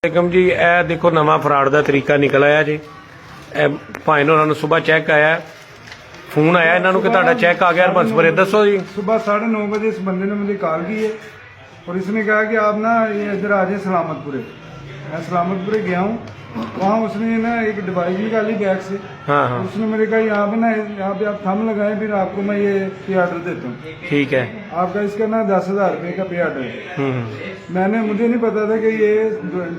वालेकुम जी, ए देखो नवा फ्रॉड का तरीका निकल आया जी। भाई उन्होंने सुबह चेक आया, फोन आया इन्होंने कि तुहाडा चेक आ गया हरबंसपुरे। दसो जी। सुबह 9:30 बजे इस बंदे ने मुझे कॉल की है और इसने कहा कि आप ना ये इधर आ जाए सलामतपुरे। मैं सलामतपुरे गया हूँ, वहाँ उसने ना एक डिवाइस निकाली बैग से। हाँ हाँ उसने मेरे कहा यहाँ पे ना यहाँ पे आप थंब लगाएं, फिर आपको मैं ये पे ऑर्डर देता हूँ। ठीक है। आपका इसका ना 10,000 रुपये का पे ऑर्डर है। मुझे नहीं पता था कि ये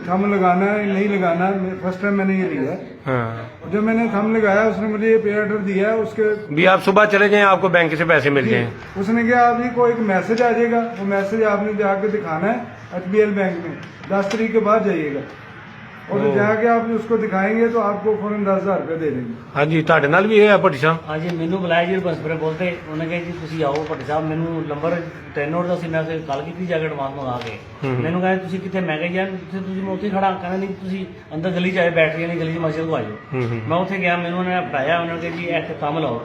थंब लगाना है नहीं लगाना। फर्स्ट टाइम मैंने ये लिया। हाँ, जब मैंने थंब लगाया उसने मुझे ये पे ऑर्डर दिया है। उसके भी आप सुबह चले जाएं, आपको बैंक से पैसे मिल जाएं। उसने कहा अभी को एक मैसेज आ जाएगा, वो मैसेज आपने जाके दिखाना है HBL बैंक में, 10 तारीख के बाद जाइएगा और तो जाके आप उसको दिखाएंगे तो आपको फौरन 10,000 रुपये दे देंगे। हाँ जी, ਤੁਹਾਡੇ ਨਾਲ ਵੀ ਇਹ ਹੈ ਭੱਟੀ ਸਾਹਿਬ। हाँ जी, मैनू बुलाया जी हरबंसपुरे बोलते उन्होंने कहा जी तुम आओ भट्टी साहब, मैनू नंबर 10 नोट का मैं कल की जाके एडवांस मंगा के मैनू कहा तुम कितने, मैं कहा यार मैं उत्थे खड़ा, कहना नहीं तुम अंदर गली च आए, बैठ गए नहीं गली च मस्जिद को आ जाओ। मैं उत्थे गया, मैनू उन्होंने बताया, उन्होंने कहा जी ऐसे काम लाओ।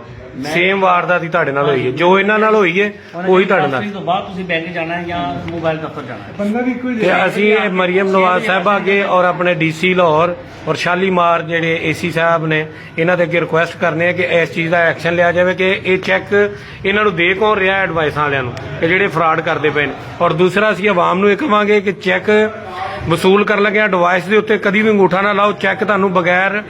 सेम वारदात ही ਤੁਹਾਡੇ ਨਾਲ ਹੋਈ ਹੈ, ਜੋ ਇਹਨਾਂ ਨਾਲ ਹੋਈ ਹੈ ਉਹੀ ਤੁਹਾਡੇ ਨਾਲ। तो बाद तुम बैंक जाना है या मोबाइल दफ्तर जाना है। बंदा भी कोई ਤੇ ਅਸੀਂ ਮਰੀਮ ਨਵਾਜ਼ ਸਾਹਿਬਾ ਅੱਗੇ ਔਰ ਆਪਣੇ DC ਲਾਹੌਰ ਔਰ ਸ਼ਾਲੀਮਾਰ ਜਿਹੜੇ AC ਸਾਹਿਬ ਨੇ ਇਹਨਾਂ ਦੇ ਅੱਗੇ ਰਿਕੁਐਸਟ ਕਰਨੇ ਆ ਕਿ ਇਸ ਚੀਜ਼ ਦਾ ਐਕਸ਼ਨ ਲਿਆ ਜਾਵੇ ਕਿ ਇਹ ਚੈੱਕ ਇਹਨਾਂ ਨੂੰ ਦੇ ਕੌਣ ਰਿਹਾ ਐਡਵਾਈਸਾਂ ਵਾਲਿਆਂ ਨੂੰ ਕਿ ਜਿਹੜੇ ਫਰਾਡ ਕਰਦੇ ਪਏ ਨੇ। ਔਰ ਦੂਸਰਾ ਅਸੀਂ ਆਵਾਮ ਨੂੰ ਇਹ ਕਹਾਂਗੇ ਕਿ ਚੈੱਕ ਵਸੂਲ ਕਰਨ ਲੱਗਿਆ ਡਿਵਾਈਸ ਦੇ ਉੱਤੇ ਕਦੀ ਵੀ ਅੰਗੂਠਾ ਨਾ ਲਾਓ। ਚੈੱਕ ਤੁਹਾਨੂੰ ਬਗੈਰ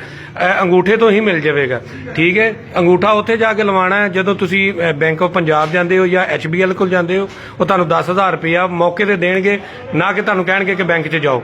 ਅੰਗੂਠੇ ਤੋਂ ਹੀ ਮਿਲ ਜਾਵੇਗਾ। ਠੀਕ ਹੈ, ਅੰਗੂਠਾ ਉੱਥੇ ਜਾ ਕੇ ਲਵਾਉਣਾ ਹੈ ਜਦੋਂ ਤੁਸੀਂ ਬੈਂਕ ਆਫ ਪੰਜਾਬ ਜਾਂਦੇ ਹੋ ਜਾਂ HBL ਕੋਲ ਜਾਂਦੇ ਹੋ। ਉਹ ਤੁਹਾਨੂੰ 10,000 ਰੁਪਇਆ ਮੌਕੇ ਤੇ ਦੇਣਗੇ, ਨਾ ਕਿ ਤੁਹਾਨੂੰ ਕਹਿਣਗੇ ਕਿ ਬੈਂਕ 'ਚ ਜਾਓ।